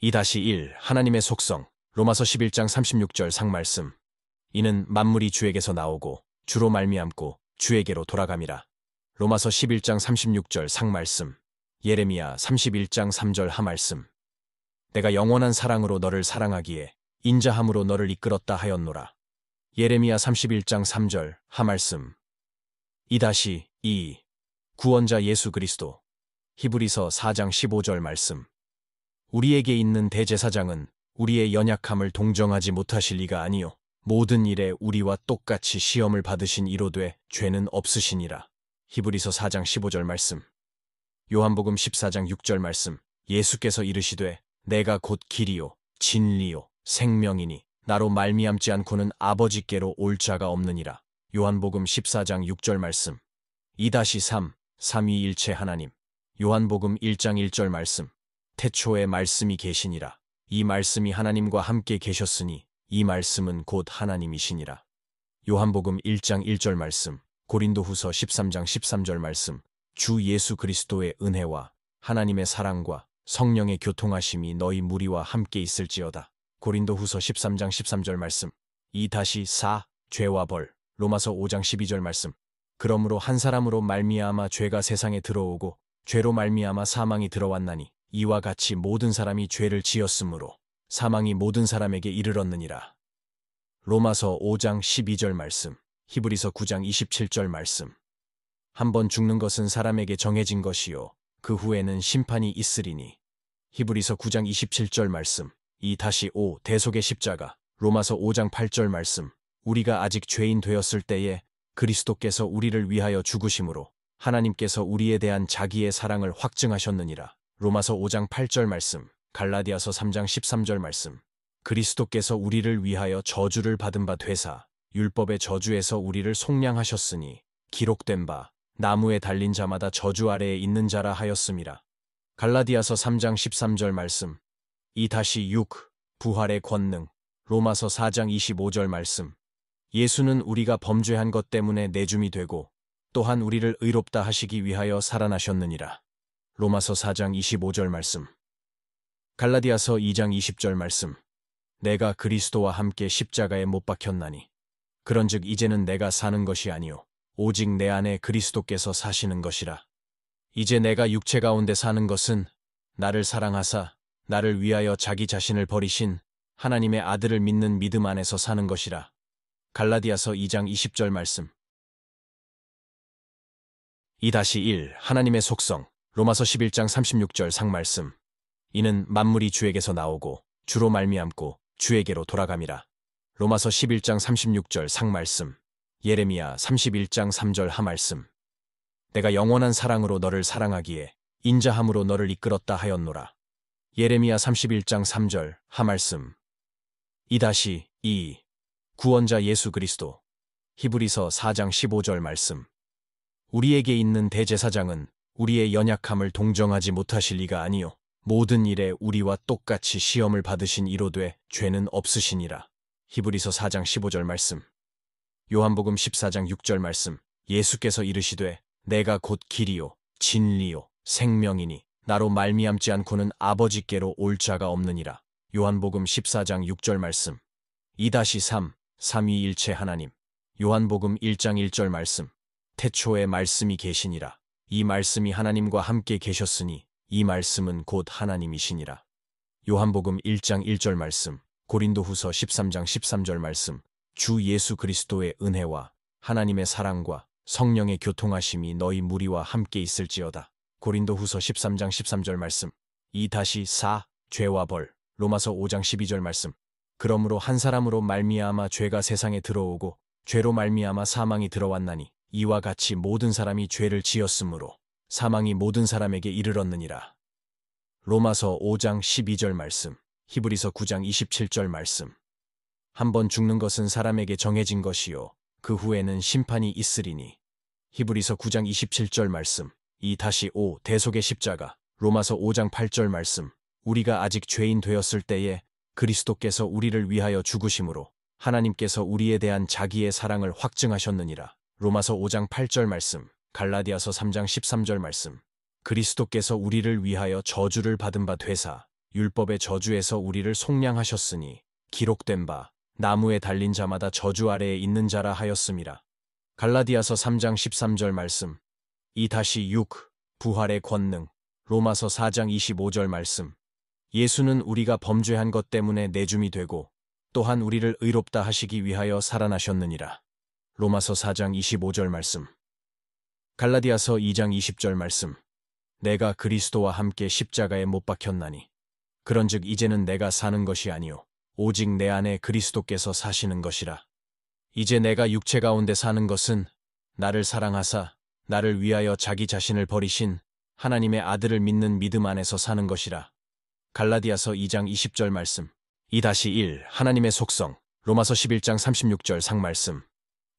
2-1 하나님의 속성 로마서 11장 36절 상말씀. 이는 만물이 주에게서 나오고 주로 말미암고 주에게로 돌아감이라. 로마서 11장 36절 상말씀. 예레미야 31장 3절 하말씀. 내가 영원한 사랑으로 너를 사랑하기에 인자함으로 너를 이끌었다 하였노라. 예레미야 31장 3절 하말씀. 2-2 구원자 예수 그리스도 히브리서 4장 15절 말씀. 우리에게 있는 대제사장은 우리의 연약함을 동정하지 못하실 리가 아니요 모든 일에 우리와 똑같이 시험을 받으신 이로되 죄는 없으시니라. 히브리서 4장 15절 말씀. 요한복음 14장 6절 말씀. 예수께서 이르시되 내가 곧 길이요 진리요 생명이니 나로 말미암지 않고는 아버지께로 올 자가 없느니라. 요한복음 14장 6절 말씀. 2-3 삼위일체 하나님. 요한복음 1장 1절 말씀. 태초에 말씀이 계시니라. 이 말씀이 하나님과 함께 계셨으니 이 말씀은 곧 하나님이시니라. 요한복음 1장 1절 말씀. 고린도후서 13장 13절 말씀. 주 예수 그리스도의 은혜와 하나님의 사랑과 성령의 교통하심이 너희 무리와 함께 있을지어다. 고린도후서 13장 13절 말씀. 2-4 죄와 벌. 로마서 5장 12절 말씀. 그러므로 한 사람으로 말미암아 죄가 세상에 들어오고 죄로 말미암아 사망이 들어왔나니 이와 같이 모든 사람이 죄를 지었으므로 사망이 모든 사람에게 이르렀느니라. 로마서 5장 12절 말씀. 히브리서 9장 27절 말씀. 한 번 죽는 것은 사람에게 정해진 것이요 그 후에는 심판이 있으리니. 히브리서 9장 27절 말씀. 2-5 대속의 십자가. 로마서 5장 8절 말씀. 우리가 아직 죄인 되었을 때에 그리스도께서 우리를 위하여 죽으심으로 하나님께서 우리에 대한 자기의 사랑을 확증하셨느니라. 로마서 5장 8절 말씀. 갈라디아서 3장 13절 말씀. 그리스도께서 우리를 위하여 저주를 받은 바 되사 율법의 저주에서 우리를 속량하셨으니 기록된 바 나무에 달린 자마다 저주 아래에 있는 자라 하였음이라. 갈라디아서 3장 13절 말씀. 2-6 부활의 권능. 로마서 4장 25절 말씀. 예수는 우리가 범죄한 것 때문에 내줌이 되고 또한 우리를 의롭다 하시기 위하여 살아나셨느니라. 로마서 4장 25절 말씀. 갈라디아서 2장 20절 말씀. 내가 그리스도와 함께 십자가에 못 박혔나니 그런즉 이제는 내가 사는 것이 아니요 오직 내 안에 그리스도께서 사시는 것이라. 이제 내가 육체 가운데 사는 것은 나를 사랑하사 나를 위하여 자기 자신을 버리신 하나님의 아들을 믿는 믿음 안에서 사는 것이라. 갈라디아서 2장 20절 말씀. 2-1 하나님의 속성. 로마서 11장 36절 상말씀. 이는 만물이 주에게서 나오고 주로 말미암고 주에게로 돌아감이라. 로마서 11장 36절 상말씀. 예레미야 31장 3절 하말씀. 내가 영원한 사랑으로 너를 사랑하기에 인자함으로 너를 이끌었다 하였노라. 예레미야 31장 3절 하말씀. 2-2 구원자 예수 그리스도 히브리서 4장 15절 말씀. 우리에게 있는 대제사장은 우리의 연약함을 동정하지 못하실 리가 아니요 모든 일에 우리와 똑같이 시험을 받으신 이로되 죄는 없으시니라. 히브리서 4장 15절 말씀. 요한복음 14장 6절 말씀. 예수께서 이르시되 내가 곧 길이요 진리요 생명이니 나로 말미암지 않고는 아버지께로 올 자가 없느니라. 요한복음 14장 6절 말씀. 2-3 삼위일체 하나님. 요한복음 1장 1절 말씀. 태초에 말씀이 계시니라. 이 말씀이 하나님과 함께 계셨으니 이 말씀은 곧 하나님이시니라. 요한복음 1장 1절 말씀. 고린도후서 13장 13절 말씀. 주 예수 그리스도의 은혜와 하나님의 사랑과 성령의 교통하심이 너희 무리와 함께 있을지어다. 고린도후서 13장 13절 말씀. 2-4 죄와 벌. 로마서 5장 12절 말씀. 그러므로 한 사람으로 말미암아 죄가 세상에 들어오고 죄로 말미암아 사망이 들어왔나니 이와 같이 모든 사람이 죄를 지었으므로 사망이 모든 사람에게 이르렀느니라. 로마서 5장 12절 말씀. 히브리서 9장 27절 말씀. 한 번 죽는 것은 사람에게 정해진 것이요 그 후에는 심판이 있으리니. 히브리서 9장 27절 말씀. 2-5 대속의 십자가. 로마서 5장 8절 말씀. 우리가 아직 죄인 되었을 때에 그리스도께서 우리를 위하여 죽으심으로 하나님께서 우리에 대한 자기의 사랑을 확증하셨느니라. 로마서 5장 8절 말씀. 갈라디아서 3장 13절 말씀. 그리스도께서 우리를 위하여 저주를 받은 바 되사 율법의 저주에서 우리를 속량하셨으니 기록된 바 나무에 달린 자마다 저주 아래에 있는 자라 하였음이라. 갈라디아서 3장 13절 말씀. 이 다시 6. 부활의 권능. 로마서 4장 25절 말씀. 예수는 우리가 범죄한 것 때문에 내줌이 되고 또한 우리를 의롭다 하시기 위하여 살아나셨느니라. 로마서 4장 25절 말씀. 갈라디아서 2장 20절 말씀. 내가 그리스도와 함께 십자가에 못 박혔나니 그런즉 이제는 내가 사는 것이 아니요 오직 내 안에 그리스도께서 사시는 것이라. 이제 내가 육체 가운데 사는 것은 나를 사랑하사 나를 위하여 자기 자신을 버리신 하나님의 아들을 믿는 믿음 안에서 사는 것이라. 갈라디아서 2장 20절 말씀. 이 다시 1. 하나님의 속성. 로마서 11장 36절 상말씀.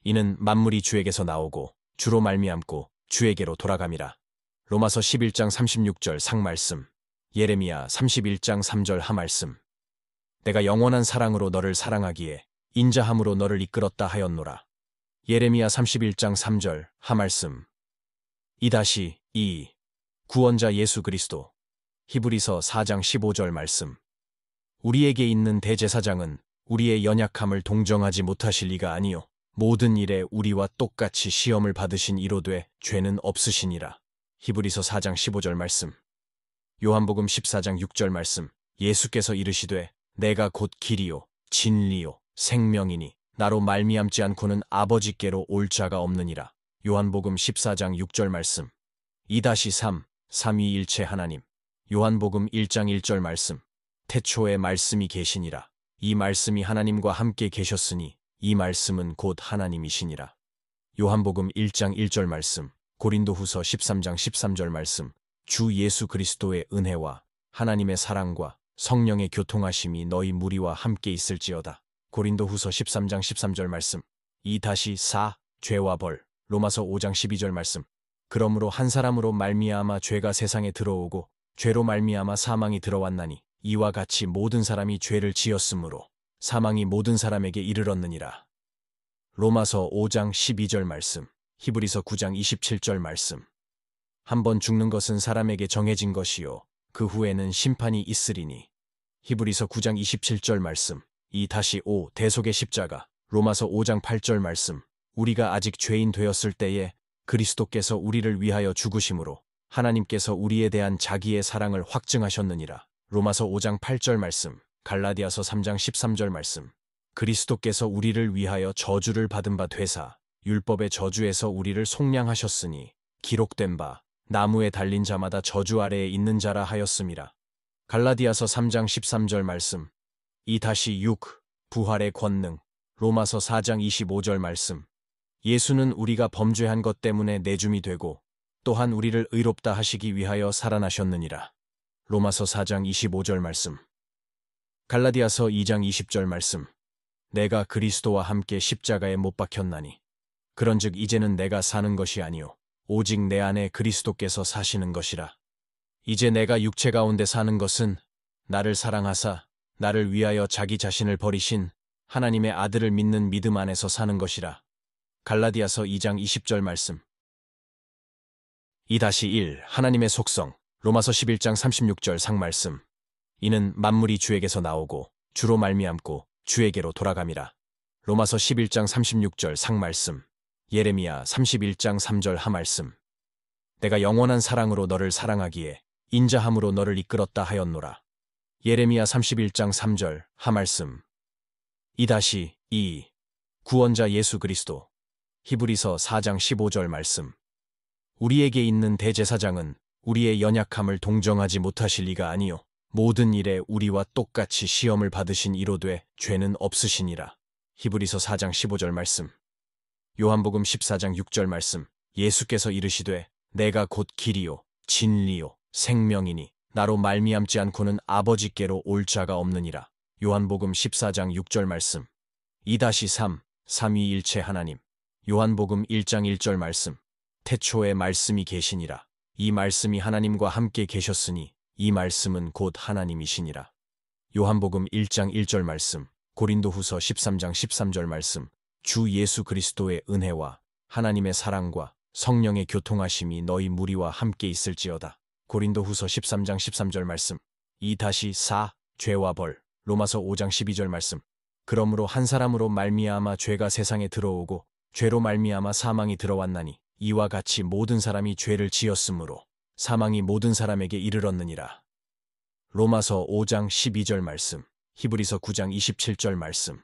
이는 만물이 주에게서 나오고 주로 말미암고 주에게로 돌아감이라. 로마서 11장 36절 상말씀. 예레미야 31장 3절 하말씀. 내가 영원한 사랑으로 너를 사랑하기에 인자함으로 너를 이끌었다 하였노라. 예레미야 31장 3절 하말씀. 이 다시 2. 구원자 예수 그리스도. 히브리서 4장 15절 말씀. 우리에게 있는 대제사장은 우리의 연약함을 동정하지 못하실 리가 아니요 모든 일에 우리와 똑같이 시험을 받으신 이로되 죄는 없으시니라. 히브리서 4장 15절 말씀. 요한복음 14장 6절 말씀. 예수께서 이르시되 내가 곧 길이요 진리요 생명이니 나로 말미암지 않고는 아버지께로 올 자가 없느니라. 요한복음 14장 6절 말씀. 2-3. 삼위일체 하나님. 요한복음 1장 1절 말씀. 태초에 말씀이 계시니라. 이 말씀이 하나님과 함께 계셨으니 이 말씀은 곧 하나님이시니라. 요한복음 1장 1절 말씀. 고린도후서 13장 13절 말씀. 주 예수 그리스도의 은혜와 하나님의 사랑과 성령의 교통하심이 너희 무리와 함께 있을지어다. 고린도후서 13장 13절 말씀. 2-4. 죄와 벌. 로마서 5장 12절 말씀. 그러므로 한 사람으로 말미암아 죄가 세상에 들어오고 죄로 말미암아 사망이 들어왔나니 이와 같이 모든 사람이 죄를 지었으므로 사망이 모든 사람에게 이르렀느니라. 로마서 5장 12절 말씀. 히브리서 9장 27절 말씀. 한 번 죽는 것은 사람에게 정해진 것이요 그 후에는 심판이 있으리니. 히브리서 9장 27절 말씀. 2-5. 대속의 십자가. 로마서 5장 8절 말씀. 우리가 아직 죄인 되었을 때에 그리스도께서 우리를 위하여 죽으심으로 하나님께서 우리에 대한 자기의 사랑을 확증하셨느니라. 로마서 5장 8절 말씀. 갈라디아서 3장 13절 말씀. 그리스도께서 우리를 위하여 저주를 받은 바 되사 율법의 저주에서 우리를 속량하셨으니 기록된 바 나무에 달린 자마다 저주 아래에 있는 자라 하였음이라. 갈라디아서 3장 13절 말씀. 2-6. 부활의 권능. 로마서 4장 25절 말씀. 예수는 우리가 범죄한 것 때문에 내줌이 되고 또한 우리를 의롭다 하시기 위하여 살아나셨느니라. 로마서 4장 25절 말씀. 갈라디아서 2장 20절 말씀. 내가 그리스도와 함께 십자가에 못 박혔나니 그런즉 이제는 내가 사는 것이 아니요 오직 내 안에 그리스도께서 사시는 것이라. 이제 내가 육체 가운데 사는 것은 나를 사랑하사 나를 위하여 자기 자신을 버리신 하나님의 아들을 믿는 믿음 안에서 사는 것이라. 갈라디아서 2장 20절 말씀. 2-1. 하나님의 속성. 로마서 11장 36절 상말씀. 이는 만물이 주에게서 나오고 주로 말미암고 주에게로 돌아감이라. 로마서 11장 36절 상말씀. 예레미야 31장 3절 하말씀. 내가 영원한 사랑으로 너를 사랑하기에 인자함으로 너를 이끌었다 하였노라. 예레미야 31장 3절 하말씀. 2-2. 구원자 예수 그리스도. 히브리서 4장 15절 말씀. 우리에게 있는 대제사장은 우리의 연약함을 동정하지 못하실 리가 아니요 모든 일에 우리와 똑같이 시험을 받으신 이로되 죄는 없으시니라. 히브리서 4장 15절 말씀. 요한복음 14장 6절 말씀. 예수께서 이르시되 내가 곧 길이요 진리요 생명이니 나로 말미암지 않고는 아버지께로 올 자가 없느니라. 요한복음 14장 6절 말씀. 2-3. 삼위일체 하나님. 요한복음 1장 1절 말씀. 태초에 말씀이 계시니라. 이 말씀이 하나님과 함께 계셨으니 이 말씀은 곧 하나님이시니라. 요한복음 1장 1절 말씀. 고린도후서 13장 13절 말씀. 주 예수 그리스도의 은혜와 하나님의 사랑과 성령의 교통하심이 너희 무리와 함께 있을지어다. 고린도후서 13장 13절 말씀. 2-4 죄와 벌. 로마서 5장 12절 말씀. 그러므로 한 사람으로 말미암아 죄가 세상에 들어오고 죄로 말미암아 사망이 들어왔나니 이와 같이 모든 사람이 죄를 지었으므로 사망이 모든 사람에게 이르렀느니라. 로마서 5장 12절 말씀. 히브리서 9장 27절 말씀.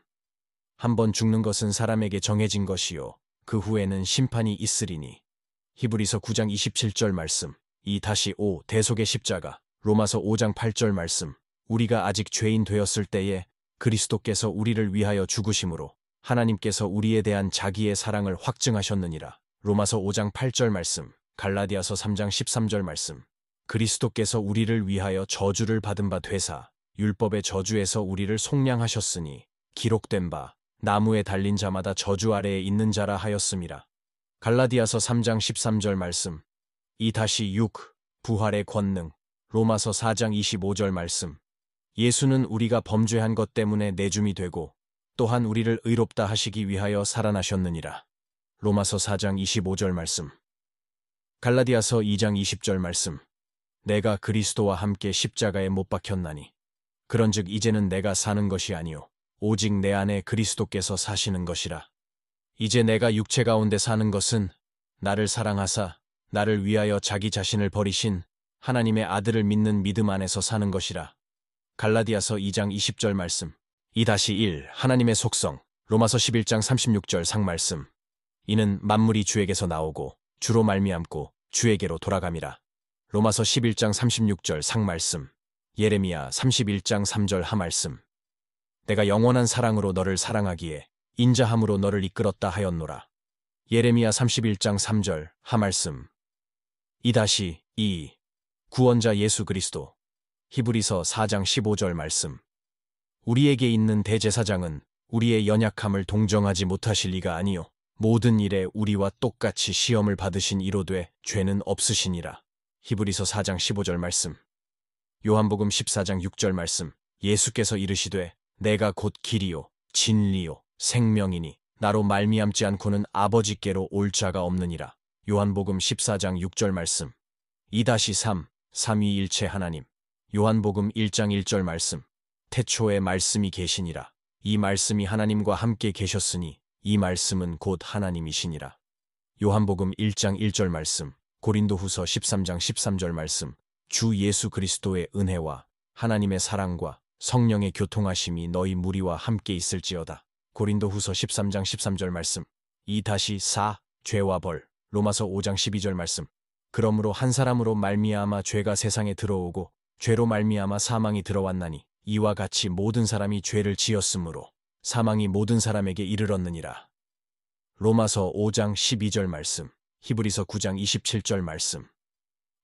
한 번 죽는 것은 사람에게 정해진 것이요 그 후에는 심판이 있으리니. 히브리서 9장 27절 말씀. 2-5 대속의 십자가. 로마서 5장 8절 말씀. 우리가 아직 죄인 되었을 때에 그리스도께서 우리를 위하여 죽으심으로 하나님께서 우리에 대한 자기의 사랑을 확증하셨느니라. 로마서 5장 8절 말씀. 갈라디아서 3장 13절 말씀. 그리스도께서 우리를 위하여 저주를 받은 바 되사 율법의 저주에서 우리를 속량하셨으니 기록된 바 나무에 달린 자마다 저주 아래에 있는 자라 하였음이라. 갈라디아서 3장 13절 말씀. 2-6 부활의 권능. 로마서 4장 25절 말씀. 예수는 우리가 범죄한 것 때문에 내줌이 되고 또한 우리를 의롭다 하시기 위하여 살아나셨느니라. 로마서 4장 25절 말씀. 갈라디아서 2장 20절 말씀. 내가 그리스도와 함께 십자가에 못 박혔나니 그런즉 이제는 내가 사는 것이 아니요 오직 내 안에 그리스도께서 사시는 것이라. 이제 내가 육체 가운데 사는 것은 나를 사랑하사 나를 위하여 자기 자신을 버리신 하나님의 아들을 믿는 믿음 안에서 사는 것이라. 갈라디아서 2장 20절 말씀. 2-1 하나님의 속성. 로마서 11장 36절 상말씀. 이는 만물이 주에게서 나오고 주로 말미암고 주에게로 돌아감이라. 로마서 11장 36절 상말씀. 예레미야 31장 3절 하말씀. 내가 영원한 사랑으로 너를 사랑하기에 인자함으로 너를 이끌었다 하였노라. 예레미야 31장 3절 하말씀. 2-2 구원자 예수 그리스도. 히브리서 4장 15절 말씀. 우리에게 있는 대제사장은 우리의 연약함을 동정하지 못하실 리가 아니요 모든 일에 우리와 똑같이 시험을 받으신 이로되 죄는 없으시니라. 히브리서 4장 15절 말씀. 요한복음 14장 6절 말씀. 예수께서 이르시되 내가 곧 길이요 진리요 생명이니 나로 말미암지 않고는 아버지께로 올 자가 없느니라. 요한복음 14장 6절 말씀. 2-3 삼위일체 하나님. 요한복음 1장 1절 말씀. 태초에 말씀이 계시니라. 이 말씀이 하나님과 함께 계셨으니 이 말씀은 곧 하나님이시니라. 요한복음 1장 1절 말씀. 고린도후서 13장 13절 말씀. 주 예수 그리스도의 은혜와 하나님의 사랑과 성령의 교통하심이 너희 무리와 함께 있을지어다. 고린도후서 13장 13절 말씀. 2-4 죄와 벌. 로마서 5장 12절 말씀. 그러므로 한 사람으로 말미암아 죄가 세상에 들어오고 죄로 말미암아 사망이 들어왔나니 이와 같이 모든 사람이 죄를 지었으므로 사망이 모든 사람에게 이르렀느니라. 로마서 5장 12절 말씀. 히브리서 9장 27절 말씀.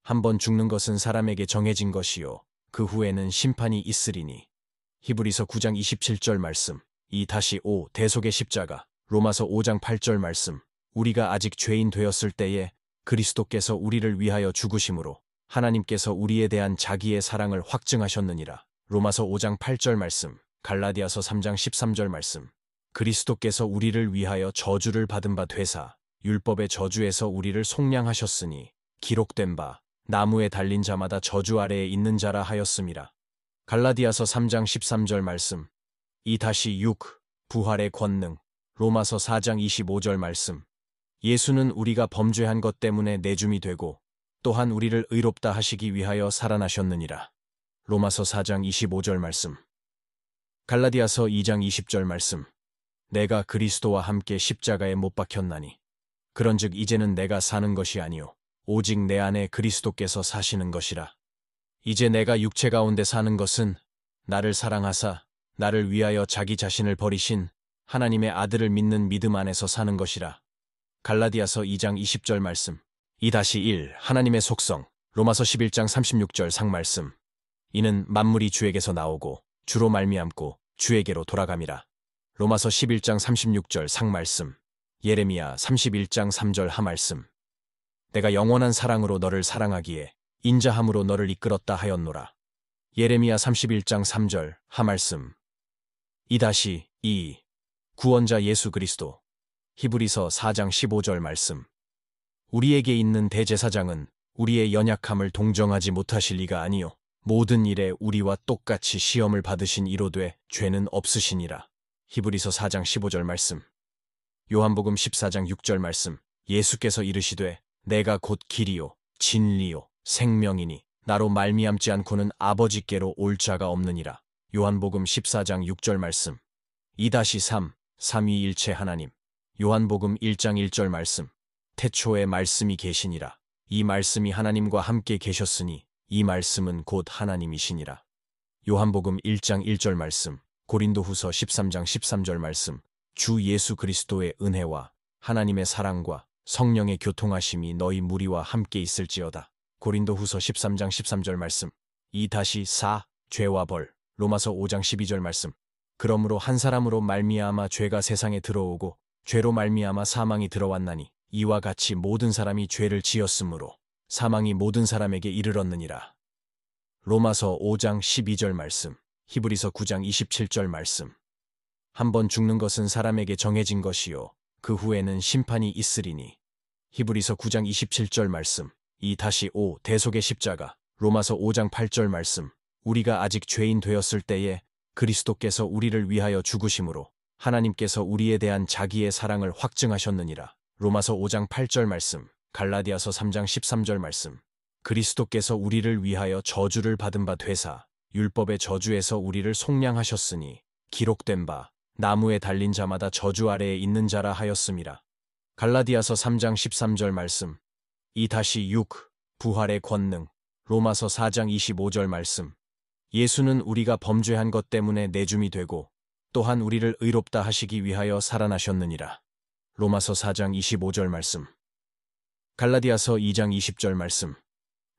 한 번 죽는 것은 사람에게 정해진 것이요 그 후에는 심판이 있으리니. 히브리서 9장 27절 말씀. 2-5 대속의 십자가. 로마서 5장 8절 말씀. 우리가 아직 죄인 되었을 때에 그리스도께서 우리를 위하여 죽으심으로 하나님께서 우리에 대한 자기의 사랑을 확증하셨느니라. 로마서 5장 8절 말씀. 갈라디아서 3장 13절 말씀. 그리스도께서 우리를 위하여 저주를 받은 바 되사 율법의 저주에서 우리를 속량하셨으니 기록된 바 나무에 달린 자마다 저주 아래에 있는 자라 하였음이라. 갈라디아서 3장 13절 말씀. 2-6 부활의 권능. 로마서 4장 25절 말씀. 예수는 우리가 범죄한 것 때문에 내줌이 되고 또한 우리를 의롭다 하시기 위하여 살아나셨느니라. 로마서 4장 25절 말씀. 갈라디아서 2장 20절 말씀. 내가 그리스도와 함께 십자가에 못 박혔나니 그런즉 이제는 내가 사는 것이 아니요 오직 내 안에 그리스도께서 사시는 것이라. 이제 내가 육체 가운데 사는 것은 나를 사랑하사 나를 위하여 자기 자신을 버리신 하나님의 아들을 믿는 믿음 안에서 사는 것이라. 갈라디아서 2장 20절 말씀. 2-1 하나님의 속성. 로마서 11장 36절 상말씀. 이는 만물이 주에게서 나오고 주로 말미암고 주에게로 돌아감이라. 로마서 11장 36절 상말씀. 예레미야 31장 3절 하말씀. 내가 영원한 사랑으로 너를 사랑하기에 인자함으로 너를 이끌었다 하였노라. 예레미야 31장 3절 하말씀. 2-2 구원자 예수 그리스도. 히브리서 4장 15절 말씀. 우리에게 있는 대제사장은 우리의 연약함을 동정하지 못하실 리가 아니요 모든 일에 우리와 똑같이 시험을 받으신 이로되 죄는 없으시니라. 히브리서 4장 15절 말씀. 요한복음 14장 6절 말씀. 예수께서 이르시되 내가 곧 길이요 진리요 생명이니 나로 말미암지 않고는 아버지께로 올 자가 없느니라. 요한복음 14장 6절 말씀. 2-3 삼위일체 하나님. 요한복음 1장 1절 말씀. 태초에 말씀이 계시니라. 이 말씀이 하나님과 함께 계셨으니 이 말씀은 곧 하나님이시니라. 요한복음 1장 1절 말씀. 고린도후서 13장 13절 말씀. 주 예수 그리스도의 은혜와 하나님의 사랑과 성령의 교통하심이 너희 무리와 함께 있을지어다. 고린도후서 13장 13절 말씀. 2-4 죄와 벌. 로마서 5장 12절 말씀. 그러므로 한 사람으로 말미암아 죄가 세상에 들어오고 죄로 말미암아 사망이 들어왔나니 이와 같이 모든 사람이 죄를 지었으므로 사망이 모든 사람에게 이르렀느니라. 로마서 5장 12절 말씀. 히브리서 9장 27절 말씀. 한 번 죽는 것은 사람에게 정해진 것이요 그 후에는 심판이 있으리니. 히브리서 9장 27절 말씀. 2-5 대속의 십자가. 로마서 5장 8절 말씀. 우리가 아직 죄인 되었을 때에 그리스도께서 우리를 위하여 죽으심으로 하나님께서 우리에 대한 자기의 사랑을 확증하셨느니라. 로마서 5장 8절 말씀. 갈라디아서 3장 13절 말씀. 그리스도께서 우리를 위하여 저주를 받은 바 되사 율법의 저주에서 우리를 속량하셨으니 기록된 바 나무에 달린 자마다 저주 아래에 있는 자라 하였음이라. 갈라디아서 3장 13절 말씀. 2-6 부활의 권능. 로마서 4장 25절 말씀. 예수는 우리가 범죄한 것 때문에 내줌이 되고 또한 우리를 의롭다 하시기 위하여 살아나셨느니라. 로마서 4장 25절 말씀. 갈라디아서 2장 20절 말씀.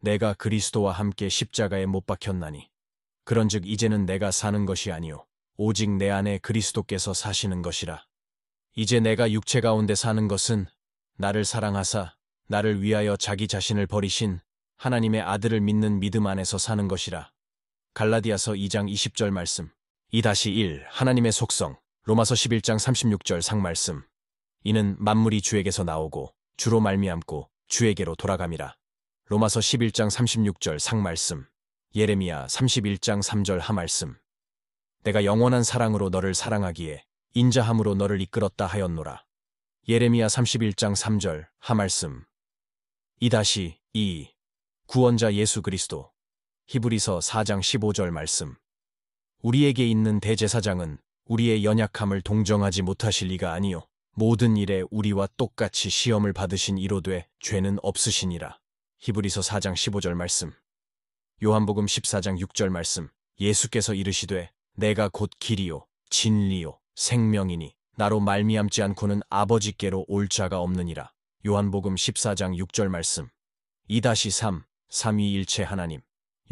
내가 그리스도와 함께 십자가에 못 박혔나니 그런즉 이제는 내가 사는 것이 아니요 오직 내 안에 그리스도께서 사시는 것이라. 이제 내가 육체 가운데 사는 것은 나를 사랑하사 나를 위하여 자기 자신을 버리신 하나님의 아들을 믿는 믿음 안에서 사는 것이라. 갈라디아서 2장 20절 말씀. 2-1 하나님의 속성. 로마서 11장 36절 상말씀. 이는 만물이 주에게서 나오고 주로 말미암고 주에게로 돌아감이라. 로마서 11장 36절 상말씀. 예레미야 31장 3절 하말씀. 내가 영원한 사랑으로 너를 사랑하기에 인자함으로 너를 이끌었다 하였노라. 예레미야 31장 3절 하말씀. 2-2 구원자 예수 그리스도. 히브리서 4장 15절 말씀. 우리에게 있는 대제사장은 우리의 연약함을 동정하지 못하실 리가 아니요 모든 일에 우리와 똑같이 시험을 받으신 이로되 죄는 없으시니라. 히브리서 4장 15절 말씀. 요한복음 14장 6절 말씀. 예수께서 이르시되 내가 곧 길이요 진리요 생명이니 나로 말미암지 않고는 아버지께로 올 자가 없느니라. 요한복음 14장 6절 말씀. 2-3 삼위일체 하나님.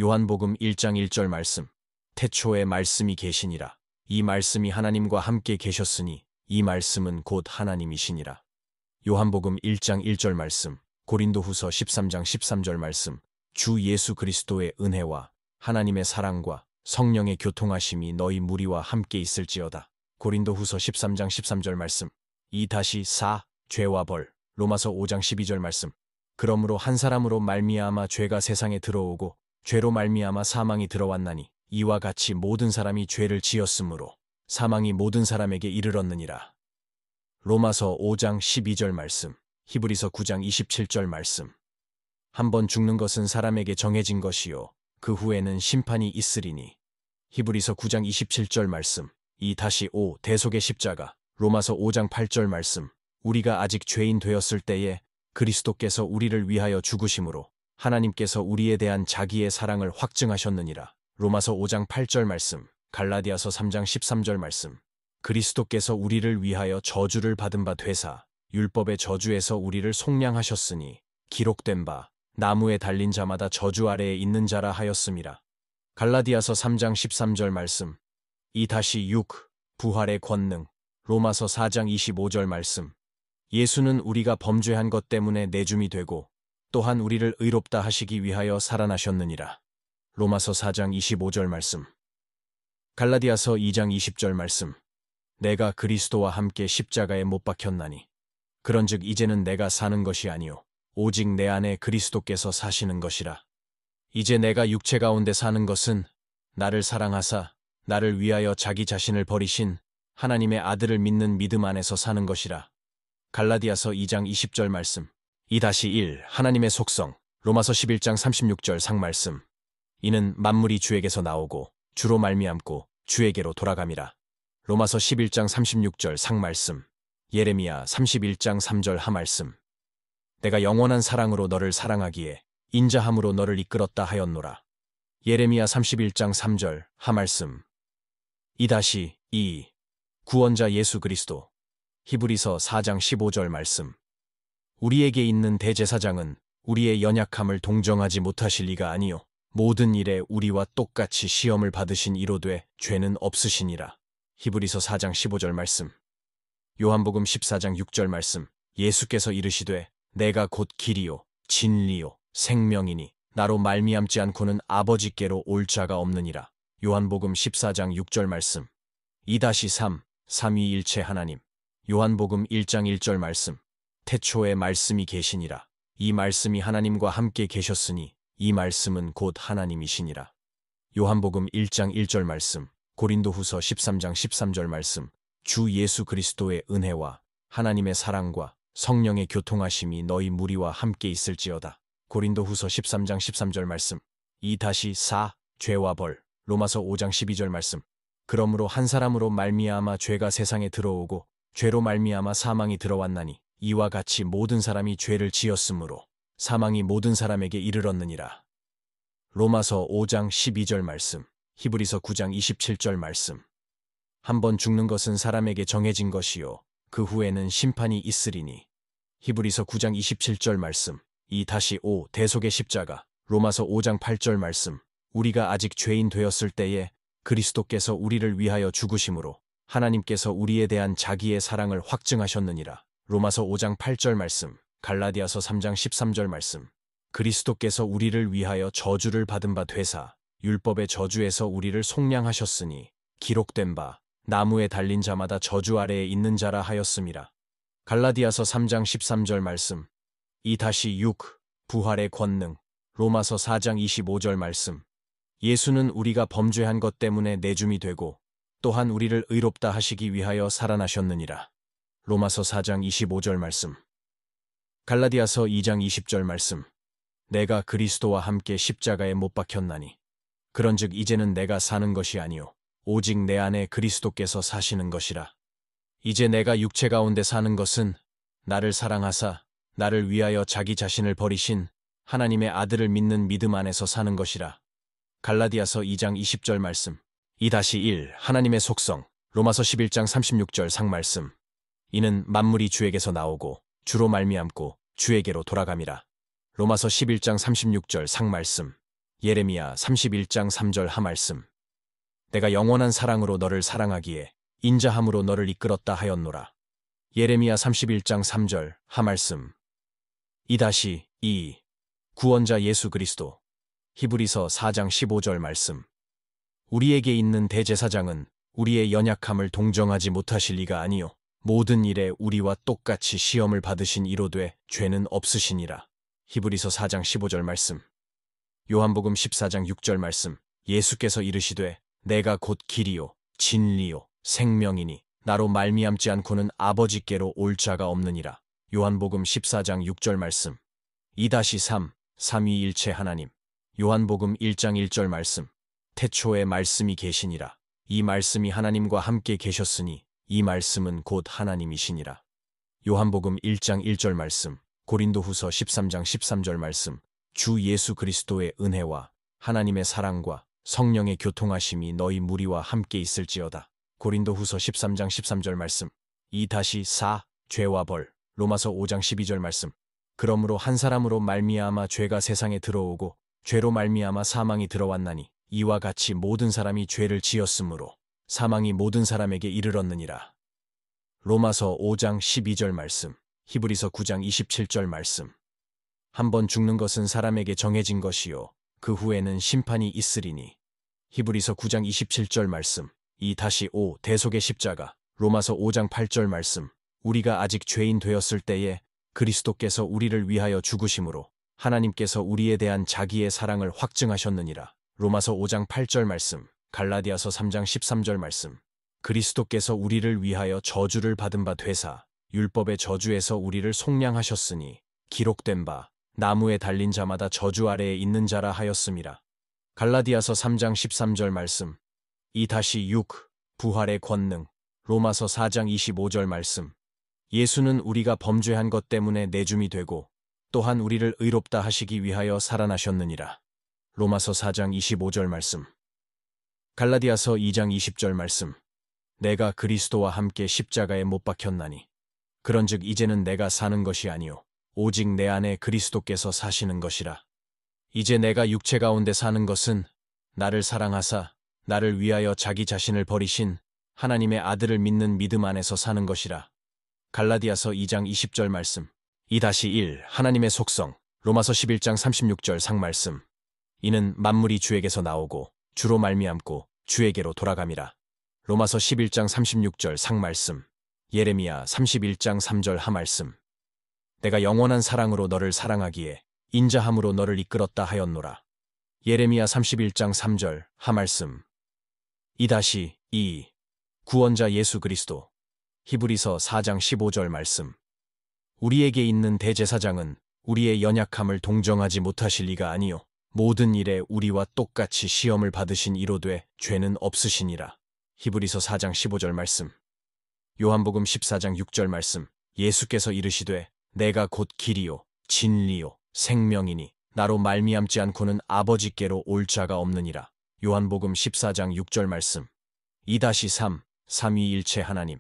요한복음 1장 1절 말씀. 태초에 말씀이 계시니라. 이 말씀이 하나님과 함께 계셨으니 이 말씀은 곧 하나님이시니라. 요한복음 1장 1절 말씀. 고린도후서 13장 13절 말씀. 주 예수 그리스도의 은혜와 하나님의 사랑과 성령의 교통하심이 너희 무리와 함께 있을지어다. 고린도후서 13장 13절 말씀. 2-4 죄와 벌. 로마서 5장 12절 말씀. 그러므로 한 사람으로 말미암아 죄가 세상에 들어오고 죄로 말미암아 사망이 들어왔나니 이와 같이 모든 사람이 죄를 지었으므로 사망이 모든 사람에게 이르렀느니라. 로마서 5장 12절 말씀. 히브리서 9장 27절 말씀. 한 번 죽는 것은 사람에게 정해진 것이요 그 후에는 심판이 있으리니. 히브리서 9장 27절 말씀. 2-5 대속의 십자가. 로마서 5장 8절 말씀. 우리가 아직 죄인 되었을 때에 그리스도께서 우리를 위하여 죽으심으로 하나님께서 우리에 대한 자기의 사랑을 확증하셨느니라. 로마서 5장 8절 말씀. 갈라디아서 3장 13절 말씀. 그리스도께서 우리를 위하여 저주를 받은 바 되사 율법의 저주에서 우리를 속량하셨으니 기록된 바 나무에 달린 자마다 저주 아래에 있는 자라 하였음이라. 갈라디아서 3장 13절 말씀. 2-6 부활의 권능. 로마서 4장 25절 말씀. 예수는 우리가 범죄한 것 때문에 내줌이 되고 또한 우리를 의롭다 하시기 위하여 살아나셨느니라. 로마서 4장 25절 말씀. 갈라디아서 2장 20절 말씀. 내가 그리스도와 함께 십자가에 못 박혔나니 그런즉 이제는 내가 사는 것이 아니요 오직 내 안에 그리스도께서 사시는 것이라. 이제 내가 육체 가운데 사는 것은 나를 사랑하사 나를 위하여 자기 자신을 버리신 하나님의 아들을 믿는 믿음 안에서 사는 것이라. 갈라디아서 2장 20절 말씀. 2-1 하나님의 속성. 로마서 11장 36절 상말씀. 이는 만물이 주에게서 나오고 주로 말미암고 주에게로 돌아감이라. 로마서 11장 36절 상말씀. 예레미야 31장 3절 하말씀. 내가 영원한 사랑으로 너를 사랑하기에 인자함으로 너를 이끌었다 하였노라. 예레미야 31장 3절 하말씀. 2-2 구원자 예수 그리스도. 히브리서 4장 15절 말씀. 우리에게 있는 대제사장은 우리의 연약함을 동정하지 못하실 리가 아니요 모든 일에 우리와 똑같이 시험을 받으신 이로되 죄는 없으시니라. 히브리서 4장 15절 말씀. 요한복음 14장 6절 말씀. 예수께서 이르시되 내가 곧 길이요 진리요 생명이니 나로 말미암지 않고는 아버지께로 올 자가 없느니라. 요한복음 14장 6절 말씀. 2-3 삼위일체 하나님. 요한복음 1장 1절 말씀. 태초에 말씀이 계시니라. 이 말씀이 하나님과 함께 계셨으니 이 말씀은 곧 하나님이시니라. 요한복음 1장 1절 말씀. 고린도후서 13장 13절 말씀. 주 예수 그리스도의 은혜와 하나님의 사랑과 성령의 교통하심이 너희 무리와 함께 있을지어다. 고린도후서 13장 13절 말씀. 2-4 죄와 벌. 로마서 5장 12절 말씀. 그러므로 한 사람으로 말미암아 죄가 세상에 들어오고 죄로 말미암아 사망이 들어왔나니 이와 같이 모든 사람이 죄를 지었으므로 사망이 모든 사람에게 이르렀느니라. 로마서 5장 12절 말씀. 히브리서 9장 27절 말씀. 한번 죽는 것은 사람에게 정해진 것이요 그 후에는 심판이 있으리니. 히브리서 9장 27절 말씀. 2-5 대속의 십자가. 로마서 5장 8절 말씀. 우리가 아직 죄인 되었을 때에 그리스도께서 우리를 위하여 죽으심으로 하나님께서 우리에 대한 자기의 사랑을 확증하셨느니라. 로마서 5장 8절 말씀. 갈라디아서 3장 13절 말씀. 그리스도께서 우리를 위하여 저주를 받은 바 되사 율법의 저주에서 우리를 속량하셨으니 기록된 바 나무에 달린 자마다 저주 아래에 있는 자라 하였음이라. 갈라디아서 3장 13절 말씀. 2-6 부활의 권능. 로마서 4장 25절 말씀. 예수는 우리가 범죄한 것 때문에 내줌이 되고 또한 우리를 의롭다 하시기 위하여 살아나셨느니라. 로마서 4장 25절 말씀. 갈라디아서 2장 20절 말씀. 내가 그리스도와 함께 십자가에 못 박혔나니 그런즉 이제는 내가 사는 것이 아니요 오직 내 안에 그리스도께서 사시는 것이라. 이제 내가 육체 가운데 사는 것은 나를 사랑하사 나를 위하여 자기 자신을 버리신 하나님의 아들을 믿는 믿음 안에서 사는 것이라. 갈라디아서 2장 20절 말씀. 2-1 하나님의 속성. 로마서 11장 36절 상말씀. 이는 만물이 주에게서 나오고 주로 말미암고 주에게로 돌아감이라. 로마서 11장 36절 상말씀. 예레미야 31장 3절 하말씀. 내가 영원한 사랑으로 너를 사랑하기에 인자함으로 너를 이끌었다 하였노라. 예레미야 31장 3절 하말씀. 2-2 구원자 예수 그리스도. 히브리서 4장 15절 말씀. 우리에게 있는 대제사장은 우리의 연약함을 동정하지 못하실 리가 아니요 모든 일에 우리와 똑같이 시험을 받으신 이로되 죄는 없으시니라. 히브리서 4장 15절 말씀. 요한복음 14장 6절 말씀. 예수께서 이르시되 내가 곧 길이요 진리요 생명이니 나로 말미암지 않고는 아버지께로 올 자가 없느니라. 요한복음 14장 6절 말씀. 2-3 삼위일체 하나님. 요한복음 1장 1절 말씀. 태초에 말씀이 계시니라. 이 말씀이 하나님과 함께 계셨으니 이 말씀은 곧 하나님이시니라. 요한복음 1장 1절 말씀. 고린도후서 13장 13절 말씀. 주 예수 그리스도의 은혜와 하나님의 사랑과 성령의 교통하심이 너희 무리와 함께 있을지어다. 고린도후서 13장 13절 말씀. 2-4 죄와 벌. 로마서 5장 12절 말씀. 그러므로 한 사람으로 말미암아 죄가 세상에 들어오고 죄로 말미암아 사망이 들어왔나니 이와 같이 모든 사람이 죄를 지었으므로 사망이 모든 사람에게 이르렀느니라. 로마서 5장 12절 말씀. 히브리서 9장 27절 말씀. 한번 죽는 것은 사람에게 정해진 것이요 그 후에는 심판이 있으리니. 히브리서 9장 27절 말씀. 2-5 대속의 십자가. 로마서 5장 8절 말씀. 우리가 아직 죄인 되었을 때에 그리스도께서 우리를 위하여 죽으심으로 하나님께서 우리에 대한 자기의 사랑을 확증하셨느니라. 로마서 5장 8절 말씀, 갈라디아서 3장 13절 말씀. 그리스도께서 우리를 위하여 저주를 받은 바 되사 율법의 저주에서 우리를 속량하셨으니 기록된 바 나무에 달린 자마다 저주 아래에 있는 자라 하였음이라. 갈라디아서 3장 13절 말씀. 2-6 부활의 권능. 로마서 4장 25절 말씀. 예수는 우리가 범죄한 것 때문에 내줌이 되고 또한 우리를 의롭다 하시기 위하여 살아나셨느니라. 로마서 4장 25절 말씀. 갈라디아서 2장 20절 말씀. 내가 그리스도와 함께 십자가에 못 박혔나니 그런즉 이제는 내가 사는 것이 아니요 오직 내 안에 그리스도께서 사시는 것이라. 이제 내가 육체 가운데 사는 것은 나를 사랑하사 나를 위하여 자기 자신을 버리신 하나님의 아들을 믿는 믿음 안에서 사는 것이라. 갈라디아서 2장 20절 말씀. 2-1 하나님의 속성. 로마서 11장 36절 상말씀. 이는 만물이 주에게서 나오고 주로 말미암고 주에게로 돌아감이라. 로마서 11장 36절 상말씀. 예레미야 31장 3절 하말씀. 내가 영원한 사랑으로 너를 사랑하기에 인자함으로 너를 이끌었다 하였노라. 예레미야 31장 3절 하말씀. 2-2 구원자 예수 그리스도. 히브리서 4장 15절 말씀. 우리에게 있는 대제사장은 우리의 연약함을 동정하지 못하실 리가 아니요 모든 일에 우리와 똑같이 시험을 받으신 이로되 죄는 없으시니라. 히브리서 4장 15절 말씀. 요한복음 14장 6절 말씀. 예수께서 이르시되 내가 곧 길이요 진리요 생명이니 나로 말미암지 않고는 아버지께로 올 자가 없느니라. 요한복음 14장 6절 말씀. 2-3 삼위일체 하나님.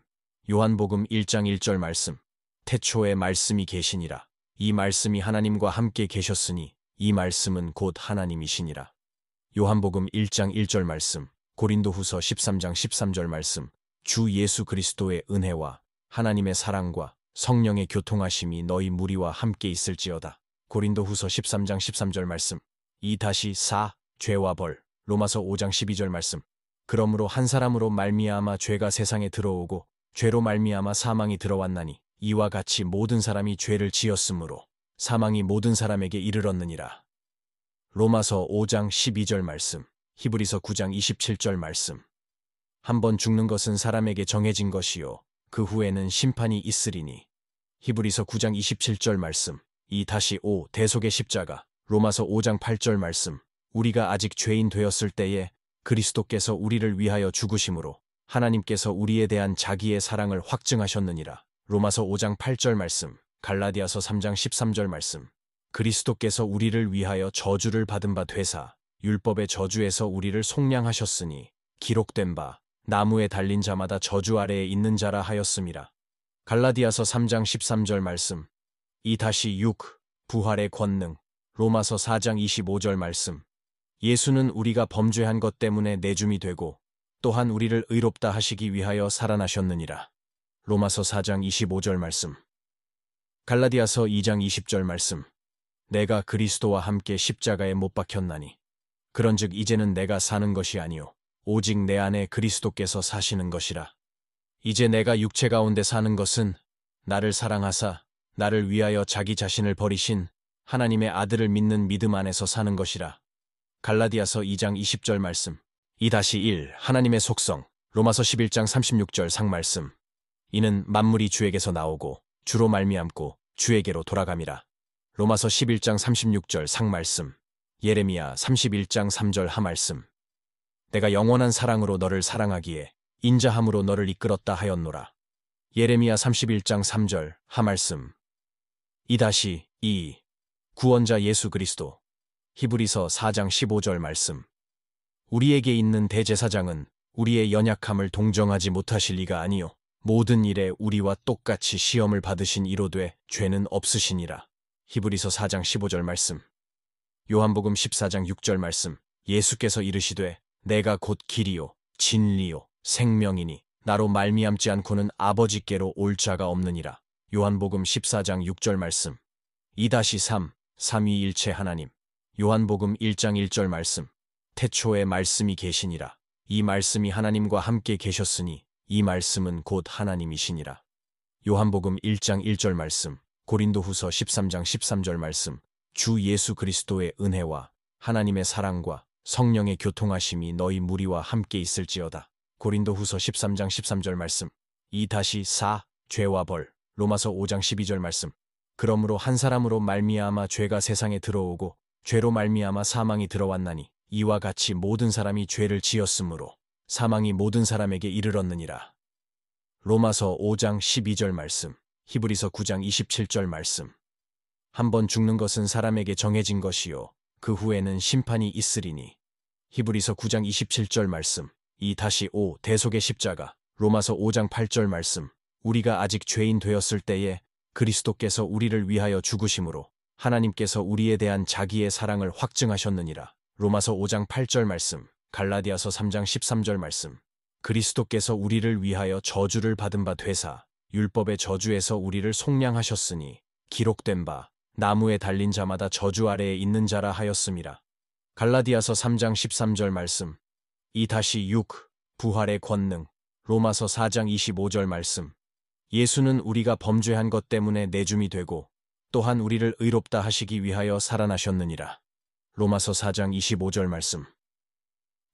요한복음 1장 1절 말씀. 태초에 말씀이 계시니라. 이 말씀이 하나님과 함께 계셨으니 이 말씀은 곧 하나님이시니라. 요한복음 1장 1절 말씀. 고린도후서 13장 13절 말씀. 주 예수 그리스도의 은혜와 하나님의 사랑과 성령의 교통하심이 너희 무리와 함께 있을지어다. 고린도후서 13장 13절 말씀. 2-4 죄와 벌. 로마서 5장 12절 말씀. 그러므로 한 사람으로 말미암아 죄가 세상에 들어오고 죄로 말미암아 사망이 들어왔나니 이와 같이 모든 사람이 죄를 지었으므로 사망이 모든 사람에게 이르렀느니라. 로마서 5장 12절 말씀. 히브리서 9장 27절 말씀. 한번 죽는 것은 사람에게 정해진 것이요 그 후에는 심판이 있으리니. 히브리서 9장 27절 말씀. 2-5 대속의 십자가. 로마서 5장 8절 말씀. 우리가 아직 죄인 되었을 때에 그리스도께서 우리를 위하여 죽으심으로 하나님께서 우리에 대한 자기의 사랑을 확증하셨느니라. 로마서 5장 8절 말씀. 갈라디아서 3장 13절 말씀. 그리스도께서 우리를 위하여 저주를 받은 바 되사 율법의 저주에서 우리를 속량하셨으니 기록된 바 나무에 달린 자마다 저주 아래에 있는 자라 하였음이라. 갈라디아서 3장 13절 말씀. 2-6 부활의 권능. 로마서 4장 25절 말씀. 예수는 우리가 범죄한 것 때문에 내줌이 되고 또한 우리를 의롭다 하시기 위하여 살아나셨느니라. 로마서 4장 25절 말씀. 갈라디아서 2장 20절 말씀. 내가 그리스도와 함께 십자가에 못 박혔나니 그런즉 이제는 내가 사는 것이 아니요 오직 내 안에 그리스도께서 사시는 것이라. 이제 내가 육체 가운데 사는 것은 나를 사랑하사 나를 위하여 자기 자신을 버리신 하나님의 아들을 믿는 믿음 안에서 사는 것이라. 갈라디아서 2장 20절 말씀. 2-1 하나님의 속성. 로마서 11장 36절 상말씀. 이는 만물이 주에게서 나오고 주로 말미암고 주에게로 돌아감이라. 로마서 11장 36절 상말씀. 예레미야 31장 3절 하말씀. 내가 영원한 사랑으로 너를 사랑하기에 인자함으로 너를 이끌었다 하였노라. 예레미야 31장 3절 하말씀. 2-2 구원자 예수 그리스도. 히브리서 4장 15절 말씀. 우리에게 있는 대제사장은 우리의 연약함을 동정하지 못하실 리가 아니요 모든 일에 우리와 똑같이 시험을 받으신 이로되 죄는 없으시니라. 히브리서 4장 15절 말씀. 요한복음 14장 6절 말씀. 예수께서 이르시되 내가 곧 길이요 진리요 생명이니 나로 말미암지 않고는 아버지께로 올 자가 없느니라. 요한복음 14장 6절 말씀. 2-3 삼위일체 하나님. 요한복음 1장 1절 말씀. 태초에 말씀이 계시니라. 이 말씀이 하나님과 함께 계셨으니 이 말씀은 곧 하나님이시니라. 요한복음 1장 1절 말씀. 고린도후서 13장 13절 말씀. 주 예수 그리스도의 은혜와 하나님의 사랑과 성령의 교통하심이 너희 무리와 함께 있을지어다. 고린도후서 13장 13절 말씀. 2-4 죄와 벌. 로마서 5장 12절 말씀. 그러므로 한 사람으로 말미암아 죄가 세상에 들어오고 죄로 말미암아 사망이 들어왔나니 이와 같이 모든 사람이 죄를 지었으므로 사망이 모든 사람에게 이르렀느니라. 로마서 5장 12절 말씀. 히브리서 9장 27절 말씀. 한 번 죽는 것은 사람에게 정해진 것이요 그 후에는 심판이 있으리니. 히브리서 9장 27절 말씀. 2-5 대속의 십자가. 로마서 5장 8절 말씀. 우리가 아직 죄인 되었을 때에 그리스도께서 우리를 위하여 죽으심으로 하나님께서 우리에 대한 자기의 사랑을 확증하셨느니라. 로마서 5장 8절 말씀. 갈라디아서 3장 13절 말씀. 그리스도께서 우리를 위하여 저주를 받은 바 되사 율법의 저주에서 우리를 속량하셨으니 기록된 바 나무에 달린 자마다 저주 아래에 있는 자라 하였음이라. 갈라디아서 3장 13절 말씀. 2-6 부활의 권능. 로마서 4장 25절 말씀. 예수는 우리가 범죄한 것 때문에 내줌이 되고 또한 우리를 의롭다 하시기 위하여 살아나셨느니라. 로마서 4장 25절 말씀.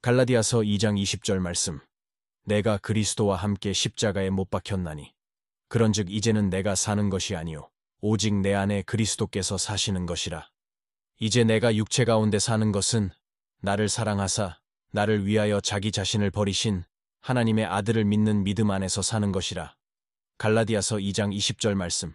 갈라디아서 2장 20절 말씀. 내가 그리스도와 함께 십자가에 못 박혔나니 그런즉 이제는 내가 사는 것이 아니요 오직 내 안에 그리스도께서 사시는 것이라. 이제 내가 육체 가운데 사는 것은 나를 사랑하사 나를 위하여 자기 자신을 버리신 하나님의 아들을 믿는 믿음 안에서 사는 것이라. 갈라디아서 2장 20절 말씀.